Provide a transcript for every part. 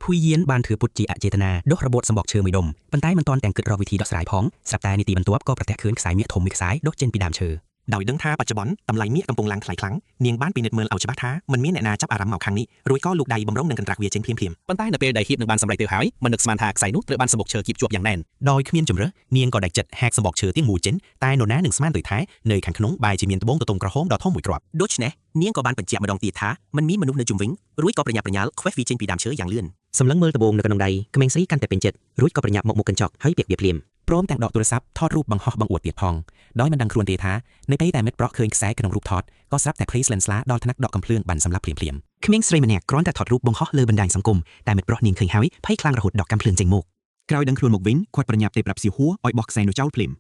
ហ៊ុយយានបានធ្វើពុតជាអចេតនាដុសរបូតសម្បកឈើមួយដុំប៉ុន្តែមិនទាន់ទាំងគិតរកវិធីដោះស្រាយផងស្រាប់តែនីតិបន្ទាប់ក៏ប្រទះឃើញខ្សែមាសធំមួយខ្សែដុសចេញពីដើមឈើដោយដឹងថាបច្ចុប្បន្នតម្លៃមាសកំពុងឡើងថ្លៃខ្លាំងនាងបានពិនិត្យមើលឲ្យច្បាស់ថាមិនមានអ្នកណាចាប់អារម្មណ៍មកខាងនេះរួចក៏លូកដៃបំរុងនឹងកន្ត្រាក់វាចេញភ្លាមៗប៉ុន្តែនៅពេលដែលហ៊ីបនឹងបានសម្រេចទៅហើយមិននឹកស្មានថាខ្សែនោះត្រូវបានសម្បកឈើគៀបជាប់យ៉ាងណែនដោយគ្មានជំរើសនាងក៏ដាច់ចិត្តហាកសម្បកឈើទាំងមូលចេញតែនរណានឹងស្មានទៅថានៅខាងក្នុងបែរជាមានត្បូងទទងក្រហមដ៏ធំមួយគ្រាប់ដូច្នេះនាងក៏បានបញ្ជាក់ម្ដងទៀតថាមិនមានមនុស្សនៅជុំវិញរួចក៏ប្រញាប់ប្រញាល់ខ្វេះវាចេញពីដើមឈើយ៉ាងលឿនសម្លឹងមើលត្បូងនៅក្នុងដៃក្មេងស្រីកាន់តែពេញចិត្តរួចក៏ប្រញាប់មកមុខកញ្ចក់ហើយពាក់វាភ្លាមព្រមទាំងដកទូរស័ព្ទថតរូបបង្ហោះបង្អួតទៀតផងដោយមិនដឹងខ្លួនទេថានៅពេលដែលមិត្តប្រុសឃើញខ្សែក្នុងរូបថតក៏ស្រាប់តែភ័យស្លន់ស្លាដល់ថ្នាក់ដកកំភ្លើងបានសម្លាប់ភ្លាមក្មេងស្រីម្នាក់គ្រាន់តែថតរូបបង្ហោះលើបណ្ដាញសង្គមតែមិត្តប្រុសនាងឃើញហើយភ័យខ្លាំងរហូតដកកំភ្លើងចេញមកក្រោយដឹងខ្លួនមកវិញគាត់ប្រញាប់ទៅប្រាប់សៀវហួរឲ្យបោះខ្សែនោះចោលភ្លាម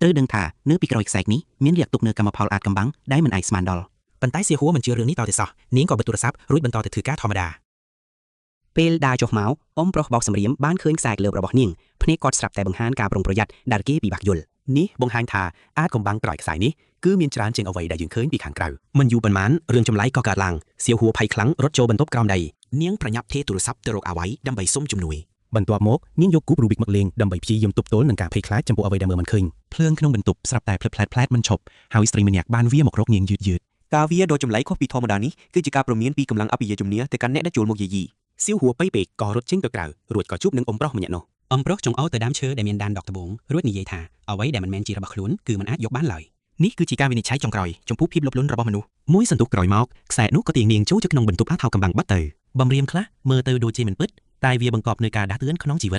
ត្រូវដឹងថានៅពីក្រោយខ្សែនេះមានលាក់ទុកនៅកម្មផលអាចកំបាំងដែលមិនអាចស្មានដល់ប៉ុន្តែសៀវហួរមិនជឿរឿងនេះតទៅសោះនាងក៏បិទទូរស័ព្ទរួចបន្តទៅធ្វើការធម្មតាពេលដើរចុះមកអ៊ំប្រុសបោកសម្រាមបានឃើញខ្សែក្លើបរបស់នាងភ្នែកគាត់ស្រាប់តែបង្ហាញការប្រុងប្រយ័ត្នដែលគេពិបាកយល់នេះបង្ហាញថាអាចកំបាំងក្រោយខ្សែនេះគឺមានច្រើនជាងអ្វីដែលយើងឃើញពីខាងក្រៅមិនយូរប៉ុន្មានរឿងចម្លែកក៏កើតឡើងសៀវហួរភ័យខ្លាំងរត់ចូលបន្ទប់ក្រោមដីនាងប្រញាប់ទេទូរស័ព្ទទៅរកអាវ៉ៃដើម្បីសុំជំនួយបន្ទាប់មកនាងយកគូបរូប៊ីកមកលេងដើម្បីព្យាយាមទប់ទល់នឹងការភ័យខ្លាចចំពោះអ្វីដែលមើលមិនឃើញភ្លើងក្នុងបន្ទប់ស្រាប់តែផ្លែតមិនឈប់ហើយស្រីម្នាក់បានវាមករកនាងយឺតការវាដ៏ចម្លែកខុសពីធម្មតានេះគឺជាការព្រមានពីកម្លាំងអភិយជំនះទៅកាន់អ្នកដែលចូលមកយាយីសៀវហួរពេកក៏រត់ចេញទៅក្រៅរួចក៏ជួបនឹងអ៊ំប្រុសម្នាក់នោះអ៊ំប្រុសចង្អុលទៅដើមឈើដែលមានដានដកត្បូងរួចនិយាយថាអ្វីដែលមិនមែនជារបស់ខ្លួនគឺមិនអាចយកបានឡើយនេះគឺជាការវិនិច្ឆ័យចុងក្រោយចំពោះភាពលោភលន់របស់មនុស្សមួយសន្ទុះក្រោយមកខ្សែនោះក៏ទាញនាងចូលទៅក្នុងបន្ទប់អាថៅកំបាំងបាត់ទៅបំរាមខ្លះមើលទៅដូចជាមិនពិតតែវាបង្កប់នូវការដាស់តឿនក្នុងជីវិត